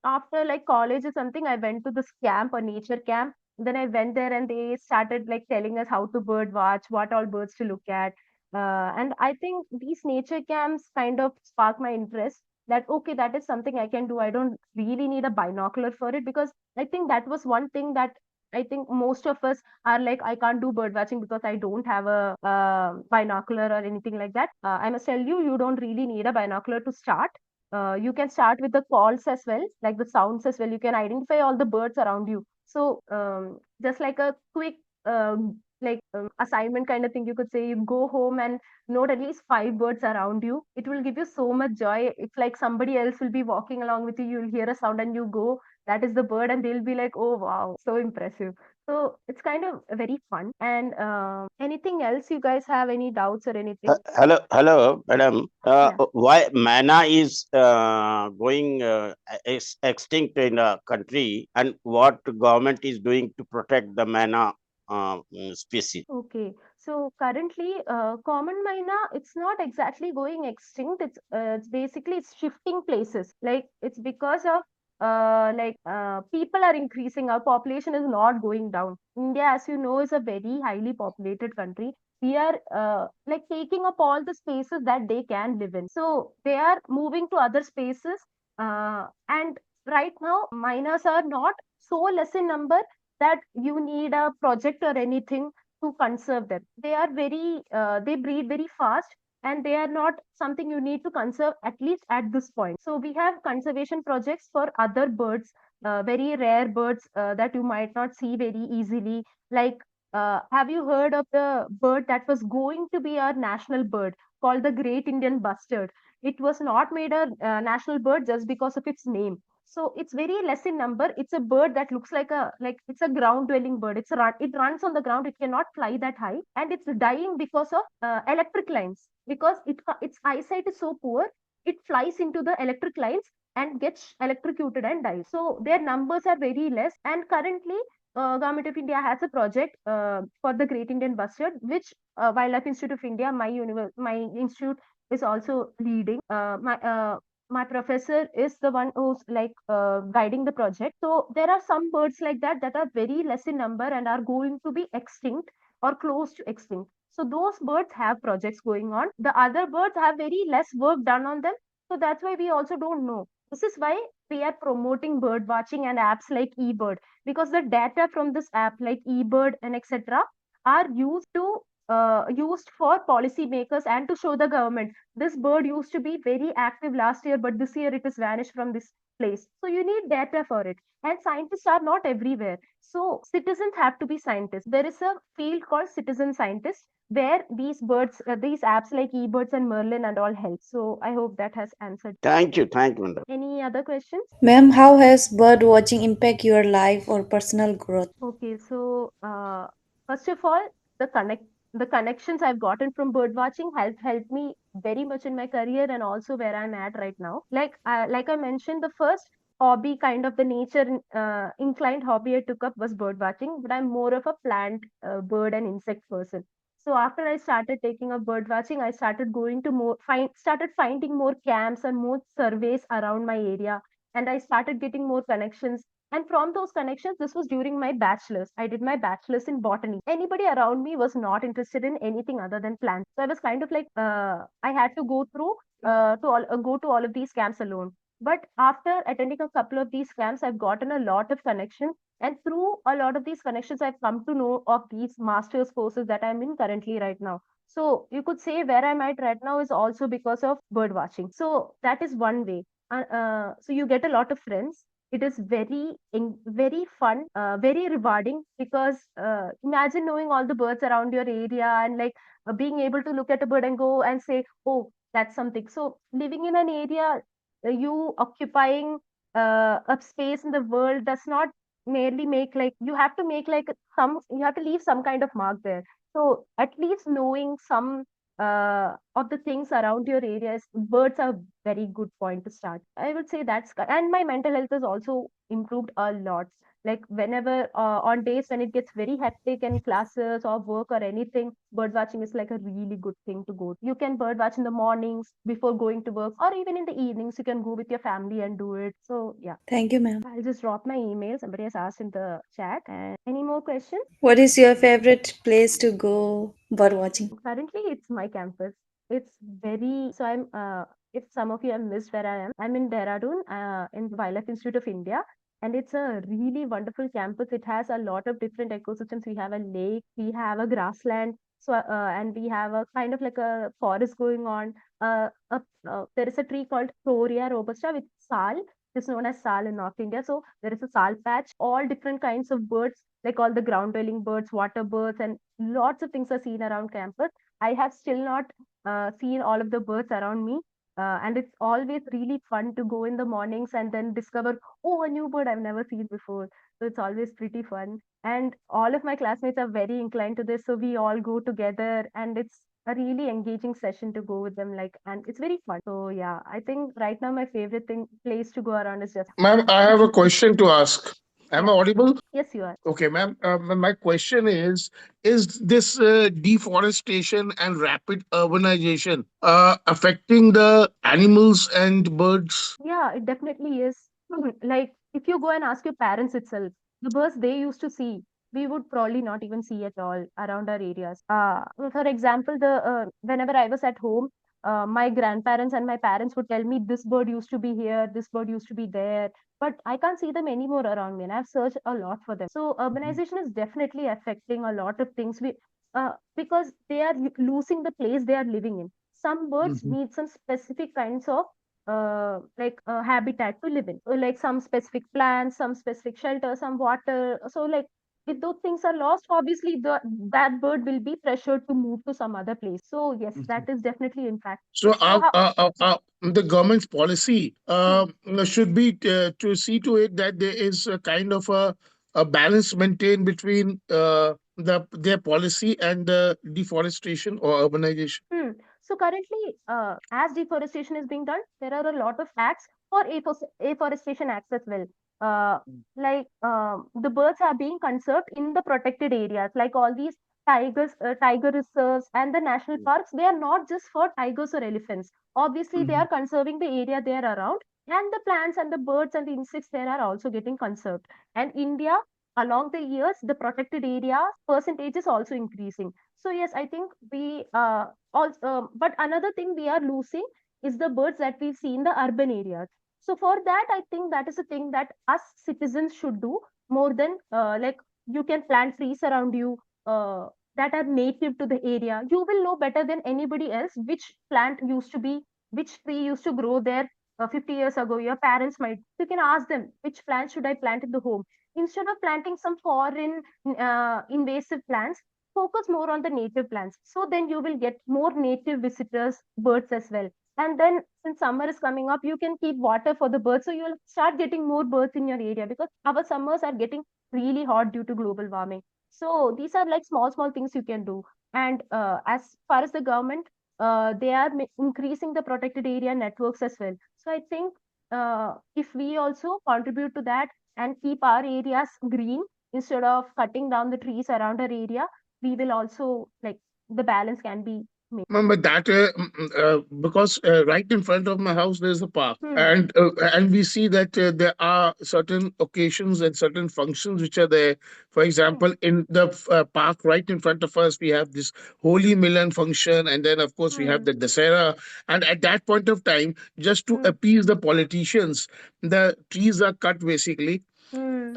after like college or something, I went to this camp, a nature camp. Then I went there and they started like telling us how to bird watch, what all birds to look at. And I think these nature camps kind of spark my interest that, okay, that is something I can do. I don't really need a binocular for it, because I think that was one thing that I think most of us are like, I can't do bird watching because I don't have a binocular or anything like that. I must tell you, you don't really need a binocular to start. You can start with the calls as well, like the sounds as well. You can identify all the birds around you. So just like a quick assignment kind of thing, you could say, you go home and note at least 5 birds around you. It will give you so much joy. It's like somebody else will be walking along with you. You'll hear a sound and you go, that is the bird, and they'll be like, oh wow, so impressive. So it's kind of very fun. And anything else, you guys have any doubts or anything? Hello, madam. Yeah. Why mana is going extinct in the country, and what government is doing to protect the mana species? Okay, so currently, common myna, it's not exactly going extinct. It's basically it's shifting places. Like, it's because of people are increasing. Our population is not going down. India, as you know, is a very highly populated country. We are like taking up all the spaces that they can live in. So they are moving to other spaces. And right now, miners are not so less in number that you need a project or anything to conserve them. They are they breed very fast, and they are not something you need to conserve, at least at this point. So we have conservation projects for other birds, very rare birds that you might not see very easily. Like, have you heard of the bird that was going to be our national bird called the Great Indian Bustard? It was not made a national bird just because of its name. So it's very less in number. It's a bird that looks like it's a ground dwelling bird. It runs on the ground. It cannot fly that high, and it's dying because of electric lines. Because its eyesight is so poor, it flies into the electric lines and gets electrocuted and dies. So their numbers are very less. And currently, Government of India has a project for the Great Indian Bustard, which Wildlife Institute of India, my institute, is also leading. My professor is the one who's like guiding the project. So there are some birds like that that are very less in number and are going to be extinct or close to extinct. So those birds have projects going on. The other birds have very less work done on them. So that's why we also don't know. This is why we are promoting bird watching and apps like eBird, because the data from this app like eBird and etc. are used for policymakers and to show the government this bird used to be very active last year, but this year it has vanished from this place. So you need data for it. And scientists are not everywhere. So citizens have to be scientists. There is a field called citizen scientists where these apps like eBirds and Merlin and all help. So I hope that has answered. Thank you, madam. Any other questions? Ma'am, how has bird watching impact your life or personal growth? Okay, so first of all, the connect the connections I've gotten from bird watching helped me very much in my career and also where I'm at right now. Like I mentioned, the first hobby, kind of the nature inclined hobby I took up was bird watching, but I'm more of a plant, bird and insect person. So after I started taking up bird watching, I started going to started finding more camps and more surveys around my area, and I started getting more connections. And from those connections, this was during my bachelor's. I did my bachelor's in botany. Anybody around me was not interested in anything other than plants. So I was kind of like, I had to go to all of these camps alone. But after attending a couple of these camps, I've gotten a lot of connections. And through a lot of these connections, I've come to know of these master's courses that I'm in currently right now. So you could say where I'm at right now is also because of bird watching. So that is one way. So you get a lot of friends. It is very fun, very rewarding, because imagine knowing all the birds around your area and like being able to look at a bird and go and say, oh, that's something. So living in an area, you occupying a space in the world does not merely make like you have to make like some you have to leave some kind of mark there. So at least knowing some of the things around your areas, birds are very good point to start. I would say and my mental health has also improved a lot. Like whenever on days when it gets very hectic in classes or work or anything, bird watching is like a really good thing to go. You can bird watch in the mornings before going to work, or even in the evenings. You can go with your family and do it. So yeah, Thank you, ma'am. I'll just drop my email. Somebody has asked in the chat. And any more questions? What is your favorite place to go bird watching? Currently, it's my campus. It's very so I'm if some of you have missed where I am, I'm in Dehradun, in Wildlife Institute of India, and it's a really wonderful campus. It has a lot of different ecosystems. We have a lake, we have a grassland, and we have a kind of like a forest going on. There is a tree called Thoria robusta with sal. It's known as sal in North India. So there is a sal patch, all different kinds of birds, like all the ground dwelling birds, water birds, and lots of things are seen around campus. I have still not seen all of the birds around me. And it's always really fun to go in the mornings and then discover, oh, a new bird I've never seen before. So it's always pretty fun. And all of my classmates are very inclined to this. So we all go together, and it's a really engaging session to go with them. Like, and it's very fun. So yeah, I think right now my favorite place to go around is just. Ma'am, I have a question to ask. Am Yeah. I audible? Yes, you are. Okay, ma'am. My question is this deforestation and rapid urbanization affecting the animals and birds? Yeah, it definitely is. Like, if you go and ask your parents itself, the birds they used to see, we would probably not even see at all around our areas. For example, the whenever I was at home, my grandparents and my parents would tell me this bird used to be here, this bird used to be there, but I can't see them anymore around me, and I've searched a lot for them. So urbanization is definitely affecting a lot of things. Because they are losing the place they are living in. Some birds Mhm. need some specific kinds of habitat to live in. So, like some specific plants, some specific shelter, some water. So like if those things are lost, obviously that bird will be pressured to move to some other place. So yes, that is definitely impact. So, So how? the government's policy Hmm. should be to see to it that there is a kind of a balance maintained between their policy and the deforestation or urbanization. Hmm. So currently, as deforestation is being done, there are a lot of acts for afforestation acts as well. Uh, the birds are being conserved in the protected areas, like all these tiger reserves and the national parks. They are not just for tigers or elephants. Obviously, they are conserving the area they are around, and the plants and the birds and the insects there are also getting conserved. And India, along the years, the protected area percentage is also increasing. So yes, I think we also, but another thing we are losing is the birds that we see in the urban areas. So for that, I think that is a thing that us citizens should do more than like you can plant trees around you that are native to the area. You will know better than anybody else which plant used to be, which tree used to grow there 50 years ago. Your parents might. You can ask them which plant should I plant in the home instead of planting some foreign invasive plants. Focus more on the native plants. So then you will get more native visitors, birds as well. And then since summer is coming up, you can keep water for the birds. So you'll start getting more birds in your area because our summers are getting really hot due to global warming. So these are like small things you can do. And as far as the government, they are increasing the protected area networks as well. So I think if we also contribute to that and keep our areas green instead of cutting down the trees around our area, we will also like the balance can be made. Remember that because right in front of my house there's a park, Hmm. and we see that there are certain occasions and certain functions which are there. For Hmm. example, in the park right in front of us, we have this Holy Milan function, and then of course we have Hmm. the Dasera. And at that point of time, just to Hmm. appease the politicians, the trees are cut basically, Hmm.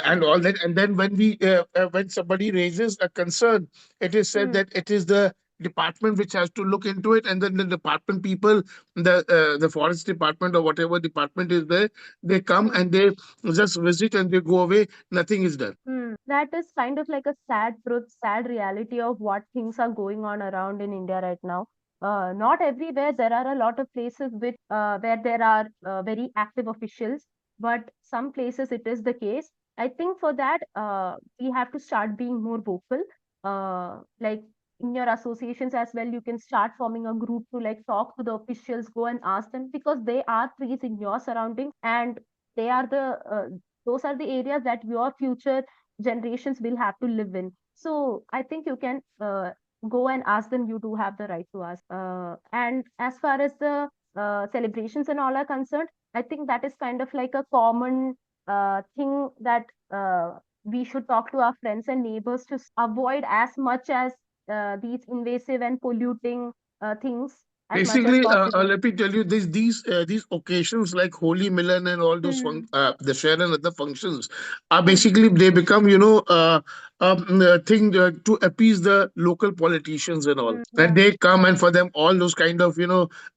and all that. And then when somebody raises a concern, it is said Hmm. that it is the department which has to look into it, and then the department people, the forest department or whatever department is there, they come Hmm. and they just visit and they go away. Nothing is done. That is kind of like a sad truth, sad reality of what things are going on around in India right now. Not everywhere. There are a lot of places where there are very active officials, but some places it is the case. I think for that, we have to start being more vocal. Like in your associations as well, you can start forming a group to like talk to the officials, go and ask them, because they are trees in your surroundings, and they are those are the areas that your future generations will have to live in. So I think you can go and ask them. You do have the right to ask. And as far as the celebrations and all are concerned, I think that is kind of like a common thing that we should talk to our friends and neighbors to avoid as much as these invasive and polluting things as much as Basically, possible. let me tell you, these occasions like Holy Milan and all those Hmm. the Share and other functions are Hmm. basically they become a thing to appease the local politicians and all, Hmm. and Yeah. they come, and for them all those kind of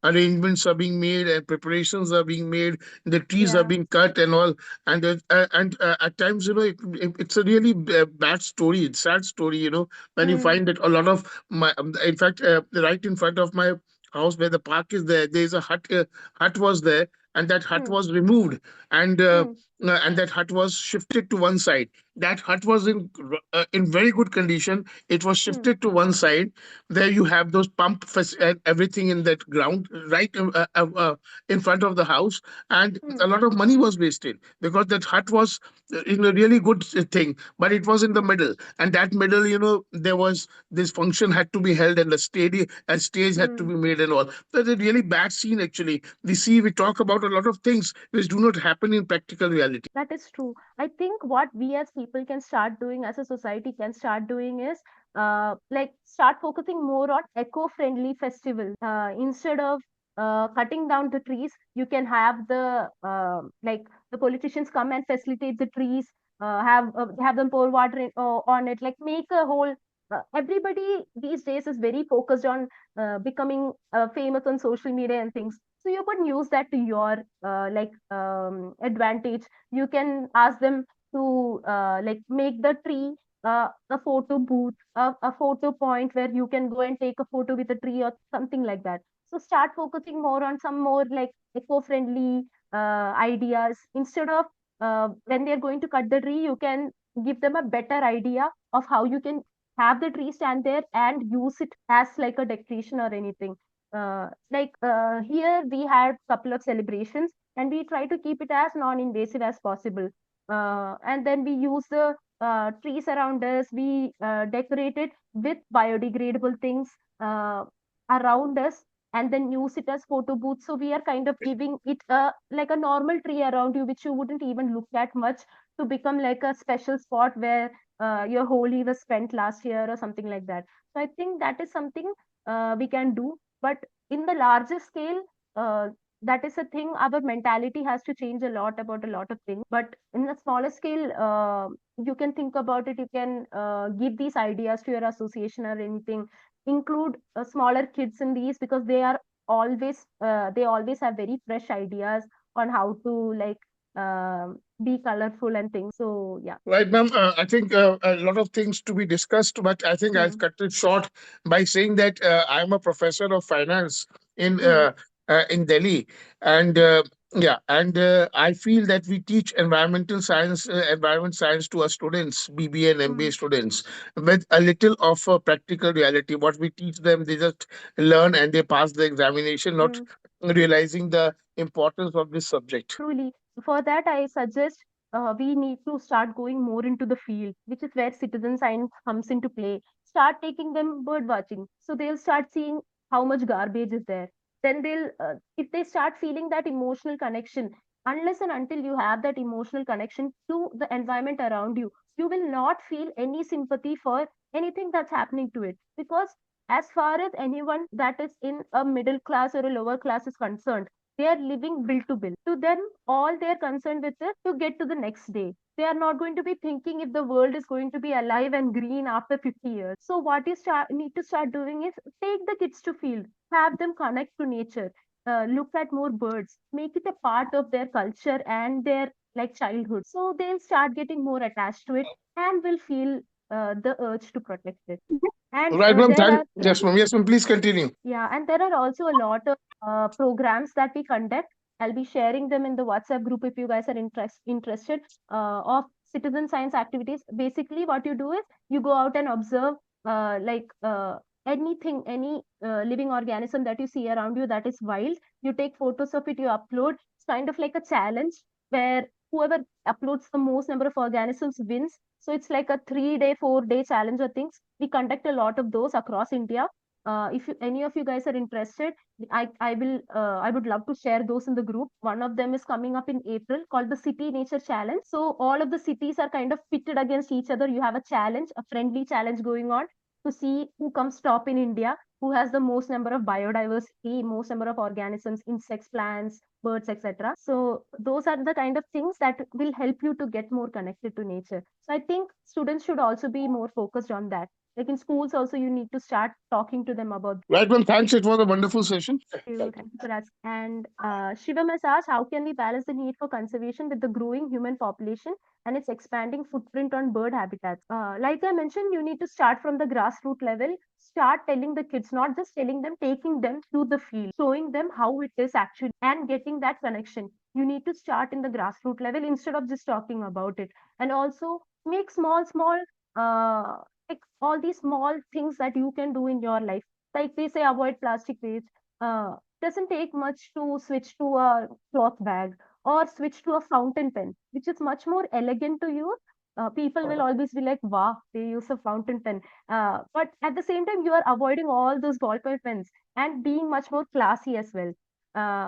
arrangements are being made and preparations are being made, the trees are Yeah. being cut and all, and at times it's a really bad story, it's sad story, when you Hmm. find that a lot of my in fact right in front of my house where the park is there's a hut was there, and that hut Hmm. was removed, and Hmm. and that hut was shifted to one side. That hut was in very good condition. It was Hmm. shifted to one side. There you have those and everything in that ground right in front of the house, and Hmm. a lot of money was wasted because that hut was in a really good thing, but it was in the Hmm. middle, and that middle, there was this function had to be held, and a stage had to Hmm. be made and all. That's a really bad scene actually. We talk about a lot of things which do not happen in practical reality. That is true. I think what we as people can start doing, as a society can start doing, is like start focusing more on eco-friendly festivals. Instead of cutting down the trees, you can have like the politicians come and facilitate the trees, have them pour water on it, like make a whole. Everybody these days is very focused on becoming famous on social media and things. So you could use that to your advantage. You can ask them to like make the tree a photo booth, a photo point where you can go and take a photo with a tree or something like that. So start focusing more on some more like eco-friendly ideas. Instead of when they're going to cut the tree, you can give them a better idea of how you can have the tree stand there and use it as like a decoration or anything. Here we had couple of celebrations, and we try to keep it as non-invasive as possible. And then we use the trees around us. We decorate it with biodegradable things uh, around us, and then use it as photo booths. So we are kind of giving it like a normal tree around you, which you wouldn't even look at much, to become like a special spot where your Holi was spent last year or something like that. So I think that is something we can do. But in the larger scale, that is a thing. Our mentality has to change a lot about a lot of things. But in the smaller scale, you can think about it. You can give these ideas to your association or anything. Include smaller kids in these, because they always have very fresh ideas on how to like be colorful and things. So yeah. Right, ma'am. I think a lot of things to be discussed, but I think I'll Hmm. cut it short by saying that I'm a professor of finance in Hmm. uh, in Delhi, and yeah, and I feel that we teach environment science to our students, BBA and Hmm. MBA students, with a little of a practical reality. What we teach them, they just learn and they pass the examination, not Hmm. realizing the importance of this subject. Truly. For that, I suggest we need to start going more into the field, which is where citizen science comes into play. Start taking them bird watching, so they'll start seeing how much garbage is there. Then if they start feeling that emotional connection, unless and until you have that emotional connection to the environment around you, you will not feel any sympathy for anything that's happening to it. Because as far as anyone that is in a middle class or a lower class is concerned, they are living bill to bill. To them, all they're concerned with is to get to the next day. They are not going to be thinking if the world is going to be alive and green after 50 years. So what you need to start doing is take the kids to field, have them connect to nature, look at more birds, make it a part of their culture and their like childhood. So they'll start getting more attached to it and will feel the urge to protect it. And Right, ma'am. there Thank are yes, ma'am. Yes, ma'am. Please continue. yeah, and there are also a lot of programs that we conduct. I'll be sharing them in the WhatsApp group if you guys are interested of citizen science activities. Basically, what you do is you go out and observe anything, any living organism that you see around you that is wild. You take photos of it, you upload. It's kind of like a challenge where whoever uploads the most number of organisms wins. So it's like a 3 day, 4 day challenge or things. We conduct a lot of those across India. If any of you guys are interested, I would love to share those in the group. One of them is coming up in April called the City Nature Challenge. So all of the cities are kind of pitted against each other. You have a challenge, a friendly challenge going on to see who comes top in India, who has the most number of biodiversity, most number of organisms, insects, plants, birds, etc. So those are the kind of things that will help you to get more connected to nature. So I think students should also be more focused on that. Like in schools also, you need to start talking to them about. Right, well, thanks. It was a wonderful session. Thank you for asking. And Shivam has asked, how can we balance the need for conservation with the growing human population and its expanding footprint on bird habitats? Like I mentioned, you need to start from the grassroots level. Start telling the kids, not just telling them, taking them to the field, showing them how it is actually, and getting that connection. You need to start in the grassroots level instead of just talking about it. And also make small, like all these small things that you can do in your life. Like they say, avoid plastic waste. Doesn't take much to switch to a cloth bag or switch to a fountain pen, which is much more elegant to use. People will always be like, wow, they use a fountain pen. But at the same time, you are avoiding all those ballpoint pens and being much more classy as well.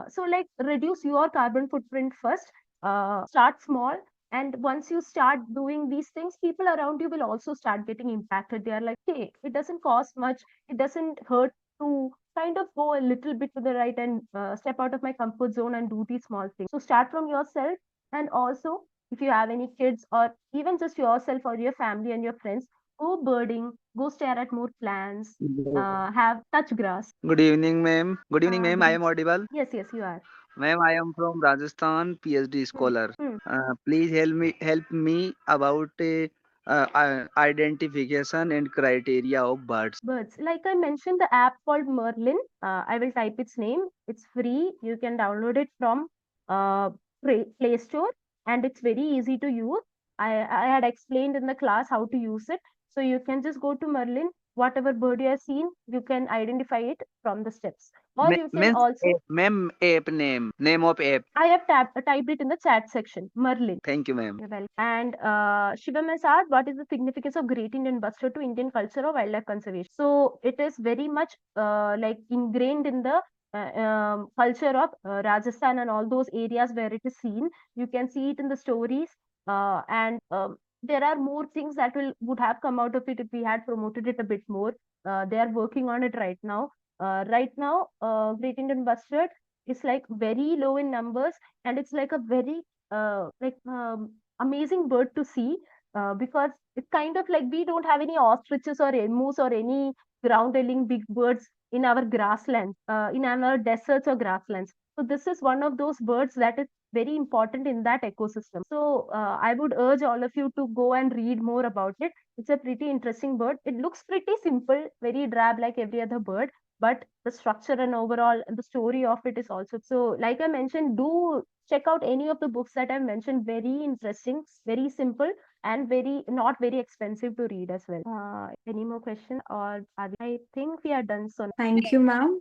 So, like, reduce your carbon footprint first, start small. And once you start doing these things, people around you will also start getting impacted. They are like, hey, it doesn't cost much, it doesn't hurt to kind of go a little bit to the right and step out of my comfort zone and do these small things. So start from yourself. And also, if you have any kids or even just yourself or your family and your friends, go birding, go stare at more plants, have touch grass. Good evening, ma'am. Good evening, ma'am. Good I evening. am audible. Yes, yes, you are. Ma'am, I am from Rajasthan, PhD Hmm. scholar. Hmm. Please help me about identification and criteria of birds. Birds. Like I mentioned, the app called Merlin. I will type its name. It's free. You can download it from uh, Play Store, and it's very easy to use. I had explained in the class how to use it. So you can just go to Merlin. Whatever bird you have seen, you can identify it from the steps. Or you can Means also. ma'am, app name of app. I have typed it in the chat section. Merlin. Thank you, ma'am. You're welcome. And Shivam has asked, what is the significance of Great Indian Bustard to Indian culture or wildlife conservation? So it is very much like ingrained in the culture of Rajasthan and all those areas where it is seen. You can see it in the stories, and there are more things that would have come out of it if we had promoted it a bit more. They are working on it right now. Great Indian Bustard is like very low in numbers, and it's like a very amazing bird to see, because it's kind of like we don't have any ostriches or emus or any ground dwelling big birds in our grasslands, in our deserts or grasslands. So this is one of those birds that is very important in that ecosystem. So I would urge all of you to go and read more about it. It's a pretty interesting bird. It looks pretty simple, very drab like every other bird, but the structure and overall the story of it is also. So like I mentioned, do check out any of the books that I've mentioned. Very interesting, very simple, and very not very expensive to read as well. Any more questions, or I think we are done. So Thank you, ma'am.